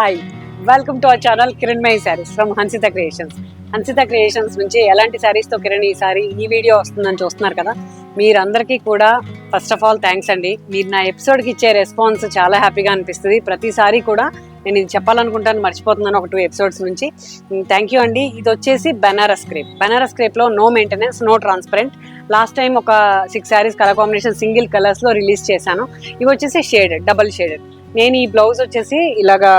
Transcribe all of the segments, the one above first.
Hi, welcome to our channel Kiranmayi saris from Hansitha creations. Hansitha creations నుంచి ఎలాంటి శారీస్తో కిరణ్ ఈసారి ఈ వీడియో వస్తుందని చూస్తున్నారు కదా. మీరందరికీ కూడా ఫస్ట్ ఆఫ్ ఆల్ థ్యాంక్స్ అండి. మీరు నా ఎపిసోడ్కి ఇచ్చే రెస్పాన్స్ చాలా హ్యాపీగా అనిపిస్తుంది. ప్రతిసారి కూడా నేను ఇది చెప్పాలనుకుంటాను, మర్చిపోతున్నాను ఒక 2 ఎపిసోడ్స్ నుంచి. థ్యాంక్ యూ అండి. ఇది వచ్చేసి బెనారస్ క్రేప్. బెనారస్ క్రేప్లో no maintenance, no transparent. Last time ఒక 6 శారీస్ కలర్ కాంబినేషన్ సింగిల్ కలర్స్లో రిలీజ్ చేశాను. ఇవి వచ్చేసి షేడెడ్, డబల్ షేడెడ్. నేను ఈ బ్లౌజ్ వచ్చేసి ఇలాగా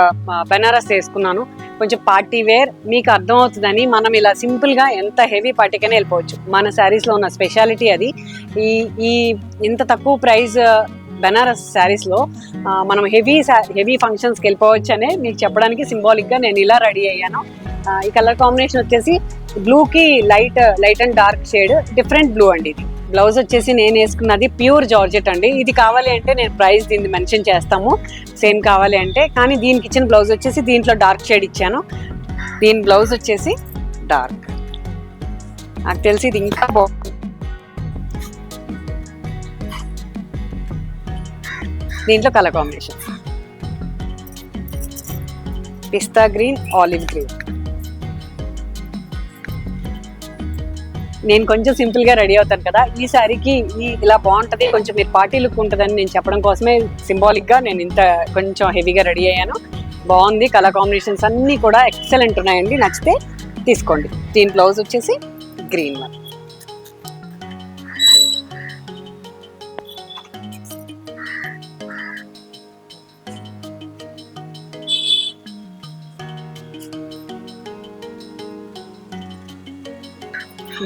బెనారస్ వేసుకున్నాను. కొంచెం పార్టీ వేర్, మీకు అర్థమవుతుందని. మనం ఇలా సింపుల్గా ఎంత హెవీ పార్టీకైనా వెళ్ళిపోవచ్చు. మన శారీస్లో ఉన్న స్పెషాలిటీ అది. ఈ ఇంత తక్కువ ప్రైస్ బెనారస్ శారీస్లో మనం హెవీ ఫంక్షన్స్కి వెళ్ళిపోవచ్చు అనే మీకు చెప్పడానికి సింబాలిక్గా నేను ఇలా రెడీ అయ్యాను. ఈ కలర్ కాంబినేషన్ వచ్చేసి బ్లూకి light and dark shade, different blue అండి. ఇది బ్లౌజ్ వచ్చేసి నేను వేసుకున్నది ప్యూర్ జార్జెట్ అండి. ఇది కావాలి అంటే నేను ప్రైస్ దీన్ని మెన్షన్ చేస్తాము, సేమ్ కావాలి అంటే. కానీ దీనికి ఇచ్చిన బ్లౌజ్ వచ్చేసి దీంట్లో డార్క్ షేడ్ ఇచ్చాను. దీని బ్లౌజ్ వచ్చేసి డార్క్. నాకు తెలిసి ఇది ఇంకా బాగుంది. దీంట్లో కలర్ కాంబినేషన్ పిస్తా గ్రీన్, ఆలివ్ గ్రీన్. నేను కొంచెం సింపుల్గా రెడీ అవుతాను కదా, ఈ శారీకి ఇలా బాగుంటుంది, కొంచెం మీరు పార్టీ లుక్ ఉంటుందని నేను చెప్పడం కోసమే సింబాలిక్గా నేను ఇంత కొంచెం హెవీగా రెడీ అయ్యాను. బాగుంది. కలర్ కాంబినేషన్స్ అన్నీ కూడా ఎక్సలెంట్ ఉన్నాయండి. నచ్చితే తీసుకోండి. దీని బ్లౌజ్ వచ్చేసి green.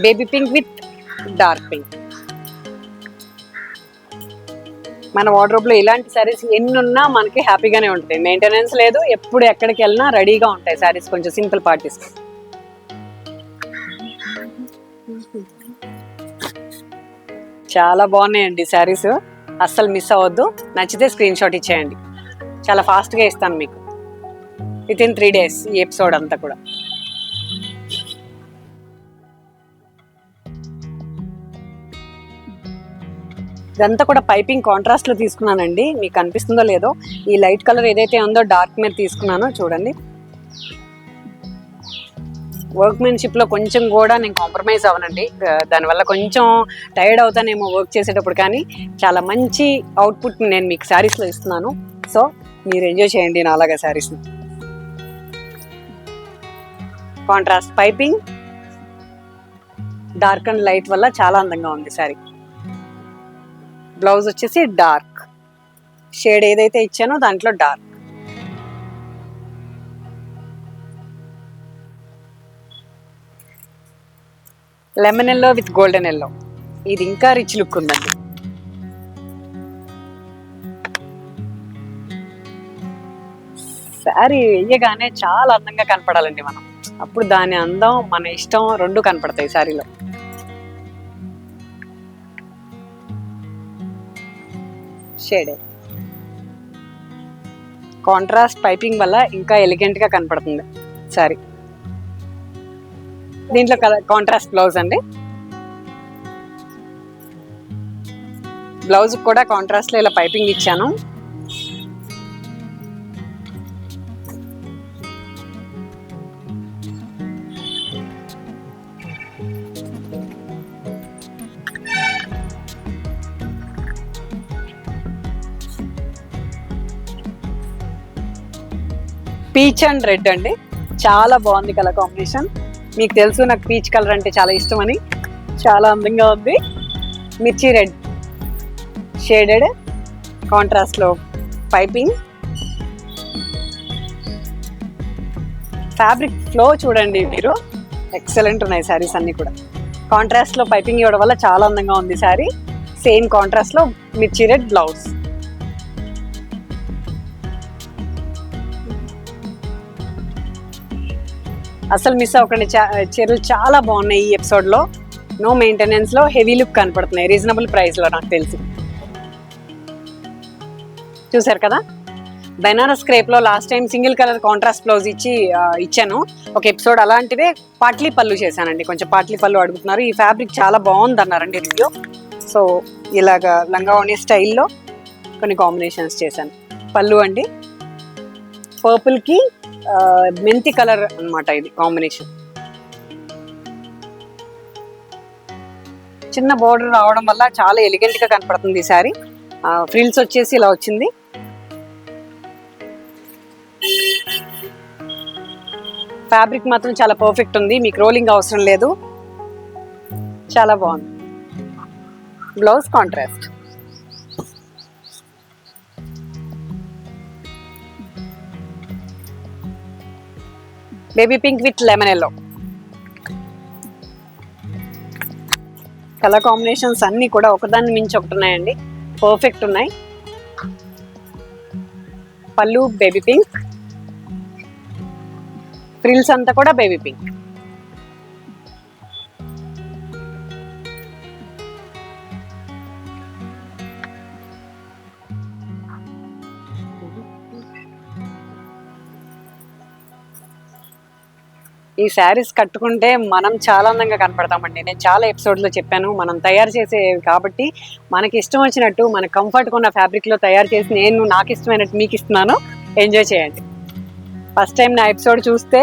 Baby pink with dark pink. మన వార్డ్రోబ్లో ఇలాంటి శారీస్ ఎన్ని ఉన్నా మనకి హ్యాపీగానే ఉంటాయి. మెయింటెనెన్స్ లేదు, ఎప్పుడు ఎక్కడికి వెళ్ళినా రెడీగా ఉంటాయి శారీస్, కొంచెం సింపుల్ పార్టీస్. చాలా బాగున్నాయండి శారీస్, అస్సలు మిస్ అవ్వద్దు. నచ్చితే స్క్రీన్ షాట్ ఇచ్చేయండి. చాలా ఫాస్ట్గా ఇస్తాను మీకు, వితిన్ 3 days ఈ ఎపిసోడ్ అంతా కూడా. ఇదంతా కూడా పైపింగ్ కాంట్రాస్ట్ లో తీసుకున్నానండి. మీకు అనిపిస్తుందో లేదో, ఈ లైట్ కలర్ ఏదైతే ఉందో డార్క్ మీద తీసుకున్నానో చూడండి. వర్క్మెన్షిప్ లో కొంచెం కూడా నేను కాంప్రమైజ్ అవ్వనండి. దానివల్ల కొంచెం టైర్డ్ అవుతానేమో వర్క్ చేసేటప్పుడు, కానీ చాలా మంచి అవుట్పుట్ నేను మీకు శారీస్ లో ఇస్తున్నాను. సో మీరు ఎంజాయ్ చేయండి నాలాగా saris. Contrast piping, dark and light వల్ల చాలా అందంగా ఉంది శారీ. బ్లౌజ్ వచ్చేసి డార్క్ షేడ్ ఏదైతే ఇచ్చానో దాంట్లో dark. Lemon yellow with golden yellow. ఇది ఇంకా రిచ్ లుక్ ఉందండి. శారీ వేయగానే చాలా అందంగా కనపడాలండి మనం. అప్పుడు దాని అందం, మన ఇష్టం రెండు కనపడతాయి శారీలో. షేడ్ కాంట్రాస్ట్ పైపింగ్ వల్ల ఇంకా ఎలిగెంట్ గా కనపడుతుంది సారీ. దీంట్లో కాంట్రాస్ట్ బ్లౌజ్ అండి. బ్లౌజ్ కూడా కాంట్రాస్ట్ లో ఇలా పైపింగ్ ఇచ్చాను. పీచ్ అండ్ రెడ్ అండి, చాలా బాగుంది కలర్ కాంబినేషన్. మీకు తెలుసు నాకు పీచ్ కలర్ అంటే చాలా ఇష్టం అని. చాలా అందంగా ఉంది. మిర్చి రెడ్ షేడెడ్, కాంట్రాస్ట్లో పైపింగ్. ఫ్యాబ్రిక్ ఫ్లో చూడండి మీరు, ఎక్సలెంట్ ఉన్నాయి శారీస్ అన్నీ కూడా. కాంట్రాస్ట్లో పైపింగ్ ఇవ్వడం వల్ల చాలా అందంగా ఉంది శారీ. సేమ్ కాంట్రాస్ట్లో మిర్చి రెడ్ బ్లౌజ్. అసలు మిస్ అవ్వకండి, చీరలు చాలా బాగున్నాయి ఈ ఎపిసోడ్లో. నో మెయింటెనెన్స్లో హెవీ లుక్ కనపడుతున్నాయి, రీజనబుల్ ప్రైస్లో. నాకు తెలిసి చూసారు కదా. బెనారస్ క్రేప్లో last time single colour contrast blouse ఇచ్చాను ఒక ఎపిసోడ్. అలాంటిదే పాట్లీ పళ్ళు చేశానండి. కొంచెం పాట్లీ పళ్ళు అడుగుతున్నారు. ఈ ఫ్యాబ్రిక్ చాలా బాగుంది అన్నారండి రివ్యూ. సో ఇలాగా లంగా ఓణి స్టైల్లో కొన్ని కాంబినేషన్స్ చేశాను. పళ్ళు అండి, పర్పుల్ కి మెంతి కలర్ అన్నమాట ఇది కాంబినేషన్. చిన్న బోర్డర్ రావడం వల్ల చాలా ఎలిగెంట్ గా కనపడుతుంది ఈ సారీ. ఫ్రిల్స్ వచ్చేసి ఇలా వచ్చింది. ఫ్యాబ్రిక్ మాత్రం చాలా పర్ఫెక్ట్ ఉంది, మీకు రోలింగ్ అవసరం లేదు, చాలా బాగుంది. Blouse contrast. Baby pink with lemon yellow. Colour combinations అన్ని కూడా ఒకదాన్ని మించి ఒకటి ఉన్నాయండి, పర్ఫెక్ట్ ఉన్నాయి. పళ్ళు బేబీ పింక్, ఫ్రిల్స్ అంతా కూడా బేబీ పింక్. ఈ శారీస్ కట్టుకుంటే మనం చాలా అందంగా కనపడతామండి. నేను చాలా ఎపిసోడ్లో చెప్పాను, మనం తయారు చేసేవి కాబట్టి మనకి ఇష్టం వచ్చినట్టు మన కంఫర్ట్గా ఉన్న ఫ్యాబ్రిక్లో తయారు చేసి నేను నాకు ఇష్టమైనట్టు మీకు ఇస్తున్నాను, ఎంజాయ్ చేయండి. ఫస్ట్ టైం నా ఎపిసోడ్ చూస్తే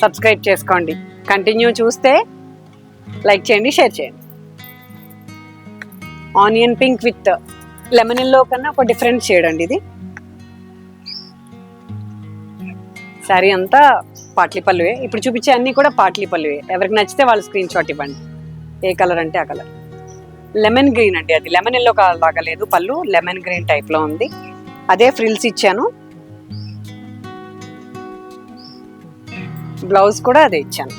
సబ్స్క్రైబ్ చేసుకోండి, కంటిన్యూ చూస్తే లైక్ చేయండి, షేర్ చేయండి. Onion pink with lemon yellow కన్నా ఒక డిఫరెంట్ షేడ్ అండి ఇది. శారీ అంతా పాట్లీ పళ్ళువే, ఇప్పుడు చూపించే అన్ని కూడా పాట్లీ పళ్ళువే. ఎవరికి నచ్చితే వాళ్ళు స్క్రీన్ షాట్ ఇవ్వండి, ఏ కలర్ అంటే ఆ కలర్. లెమన్ గ్రీన్ అండి, అది లెమన్ ఎల్లో కలర్ లాగా లేదు, పళ్ళు లెమన్ గ్రీన్ టైప్ లో ఉంది. అదే ఫ్రిల్స్ ఇచ్చాను, బ్లౌజ్ కూడా అదే ఇచ్చాను.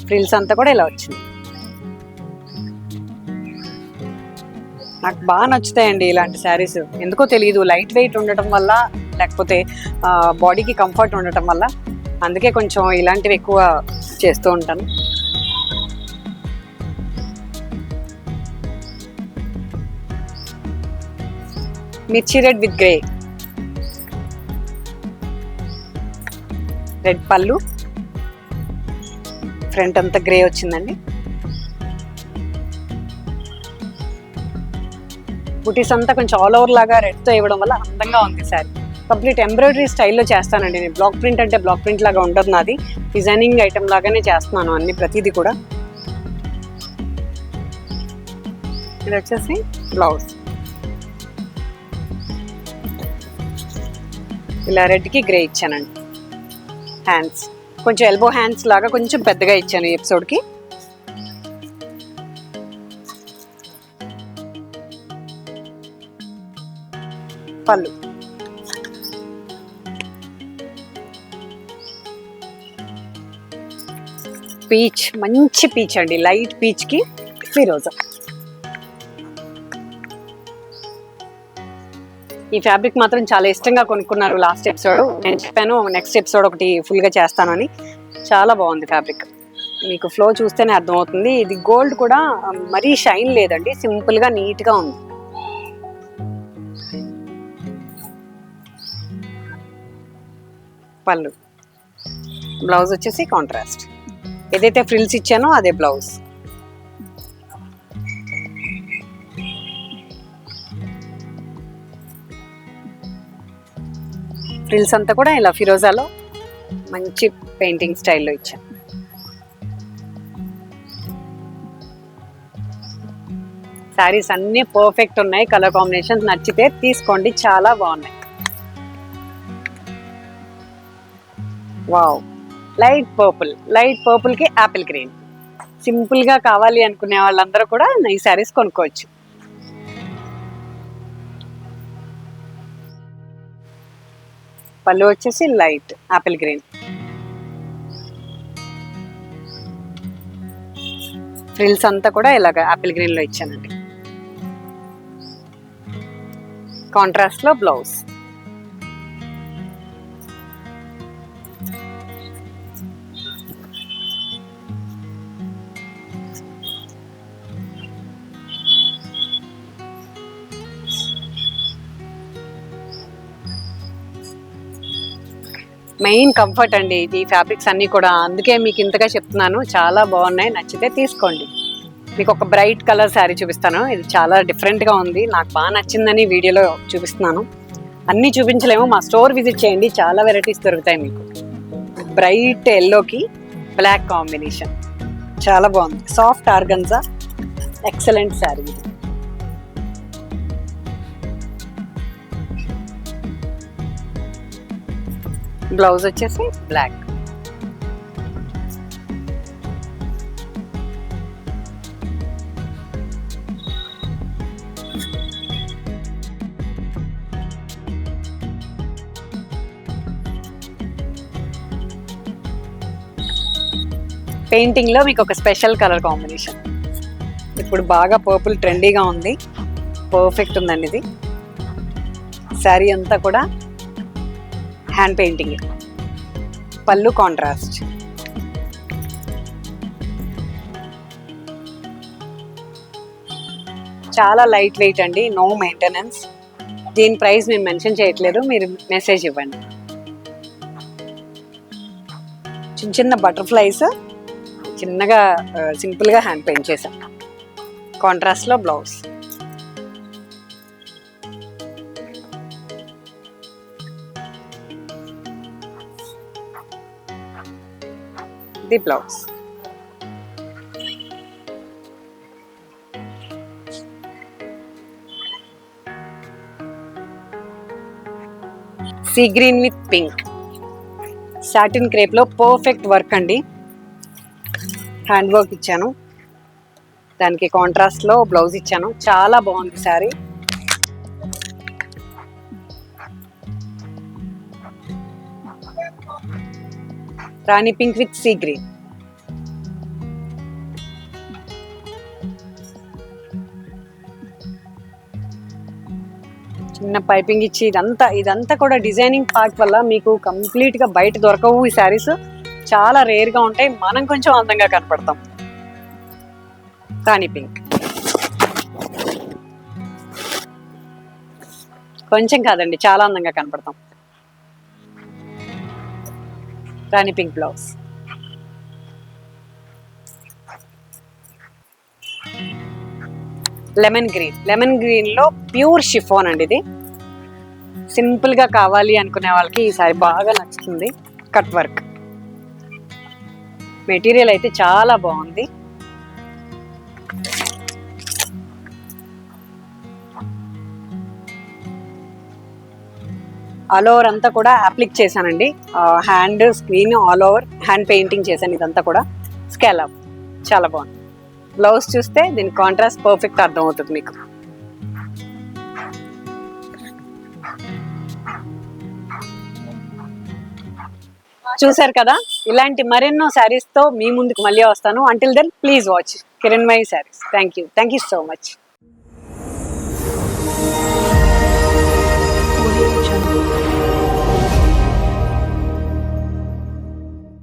ఫ్రిల్స్ అంతా కూడా ఇలా వచ్చింది. నాకు బాగా నచ్చుతాయండి ఇలాంటి శారీస్, ఎందుకో తెలియదు, లైట్ వెయిట్ ఉండటం వల్ల లేకపోతే బాడీకి కంఫర్ట్ ఉండటం వల్ల, అందుకే కొంచెం ఇలాంటివి ఎక్కువ చేస్తూ ఉంటాను. మిర్చి రెడ్ విత్ గ్రే. రెడ్ పళ్ళు, ఫ్రంట్ అంతా గ్రే వచ్చిందండి. బుటీస్ అంతా కొంచెం ఆల్ ఓవర్ లాగా రెడ్తో ఇవ్వడం వల్ల అందంగా ఉంది సారీ. కంప్లీట్ ఎంబ్రాయిడరీ స్టైల్లో చేస్తానండి నేను. బ్లాక్ ప్రింట్ అంటే బ్లాక్ ప్రింట్ లాగా ఉండదు నాది, డిజైనింగ్ ఐటమ్ లాగానే చేస్తున్నాను అన్ని, ప్రతిదీ కూడా. ఇది వచ్చేసి బ్లౌజ్, ఇలా రెడ్కి గ్రే ఇచ్చానండి. హ్యాండ్స్ కొంచెం ఎల్బో హ్యాండ్స్ లాగా కొంచెం పెద్దగా ఇచ్చాను ఈ ఎపిసోడ్కి. పళ్ళు పీచ్, మంచి పీచ్ అండి, లైట్ పీచ్ కి ఫిరోజా. ఈ ఫ్యాబ్రిక్ మాత్రం చాలా ఇష్టంగా కొనుక్కున్నారు లాస్ట్ ఎపిసోడ్. నేను చెప్పాను నెక్స్ట్ ఎపిసోడ్ ఒకటి ఫుల్గా చేస్తానని. చాలా బాగుంది ఫ్యాబ్రిక్, మీకు ఫ్లో చూస్తేనే అర్థమవుతుంది. ఇది గోల్డ్ కూడా మరీ షైన్ లేదండి, సింపుల్గా నీట్గా ఉంది. పళ్ళు, బ్లౌజ్ వచ్చేసి కాంట్రాస్ట్. ఏదైతే ఫ్రిల్స్ ఇచ్చానో అదే బ్లౌజ్. ఫ్రిల్స్ అంతా కూడా ఇలా ఫిరోజాలో మంచి పెయింటింగ్ స్టైల్లో ఇచ్చాను. శారీస్ అన్నీ పర్ఫెక్ట్ ఉన్నాయి, కలర్ కాంబినేషన్స్ నచ్చితే తీసుకోండి, చాలా బాగున్నాయి. Wow, light purple, light purple కి యాపిల్ గ్రీన్. సింపుల్ గా కావాలి అనుకునే వాళ్ళందరూ కూడా ఈ శారీస్ కొనుక్కోవచ్చు. పళ్ళు వచ్చేసి లైట్ యాపిల్ గ్రీన్. ఫ్రిల్స్ అంతా కూడా ఇలాగ యాపిల్ గ్రీన్ లో ఇచ్చానండి. కాంట్రాస్ట్ లో బ్లౌజ్. మెయిన్ కంఫర్ట్ అండి ఈ ఫ్యాబ్రిక్స్ అన్నీ కూడా, అందుకే మీకు ఇంతగా చెప్తున్నాను. చాలా బాగున్నాయి, నచ్చితే తీసుకోండి. మీకు ఒక బ్రైట్ కలర్ శారీ చూపిస్తాను. ఇది చాలా డిఫరెంట్గా ఉంది, నాకు బాగా నచ్చిందని వీడియోలో చూపిస్తున్నాను. అన్నీ చూపించలేము, మా స్టోర్ విజిట్ చేయండి, చాలా వెరైటీస్ దొరుకుతాయి మీకు. బ్రైట్ ఎల్లోకి బ్లాక్ కాంబినేషన్ చాలా బాగుంది. సాఫ్ట్ ఆర్గన్జా, ఎక్సలెంట్ శారీ ఇది. బ్లౌజ్ వచ్చేసి బ్లాక్. పెయింటింగ్ లో మీకు ఒక స్పెషల్ కలర్ కాంబినేషన్. ఇప్పుడు బాగా పర్పుల్ ట్రెండీగా ఉంది, పర్ఫెక్ట్ ఉందండి ఇది. శారీ అంతా కూడా హ్యాండ్ పెయింటింగ్, పళ్ళు కాంట్రాస్ట్. చాలా లైట్ వెయిట్ అండి, నో మెయింటెనెన్స్. దీని ప్రైస్ మేము మెన్షన్ చేయట్లేదు, మీరు మెసేజ్ ఇవ్వండి. చిన్న చిన్న బటర్ఫ్లైస్ చిన్నగా సింపుల్గా హ్యాండ్ పెయింట్ చేసాం. కాంట్రాస్ట్లో blouse. The blouse. Sea green with pink, satin crepe లో పర్ఫెక్ట్ వర్క్ అండి. హ్యాండ్ వర్క్ ఇచ్చాను, దానికి కాంట్రాస్ట్ లో బ్లౌజ్ ఇచ్చాను. చాలా బాగుంది శారీ. రాణి పింక్ విత్ సీ గ్రీన్. చిన్న పైపింగ్ ఇచ్చి ఇదంతా కూడా డిజైనింగ్ పార్ట్ వల్ల మీకు కంప్లీట్ గా బయట దొరకవు ఈ శారీస్. చాలా రేర్ గా ఉంటాయి, మనం కొంచెం అందంగా కనపడతాం. రాణి పింక్ కొంచెం కాదండి, చాలా అందంగా కనపడతాం. రాణి పింక్ బ్లౌజ్. లెమన్ గ్రీన్ లో ప్యూర్ షిఫాన్ అండి ఇది. సింపుల్ గా కావాలి అనుకునే వాళ్ళకి ఈ సారీ బాగా నచ్చుతుంది. కట్ వర్క్ మెటీరియల్ అయితే చాలా బాగుంది. ఆల్ ఓవర్ అంతా కూడా అప్లిక్ చేశానండి, hand screen all over hand painting చేశాను. ఇదంతా కూడా స్కాలప్ చాలా బాగుంది. బ్లౌజ్ చూస్తే దీని కాంట్రాస్ట్ పర్ఫెక్ట్ అర్థం అవుతుంది మీకు. చూసారు కదా, ఇలాంటి మరెన్నో శారీస్ తో మీ ముందుకు మళ్ళీ వస్తాను. Until then please watch Kiranmayi sarees. Thank you so much.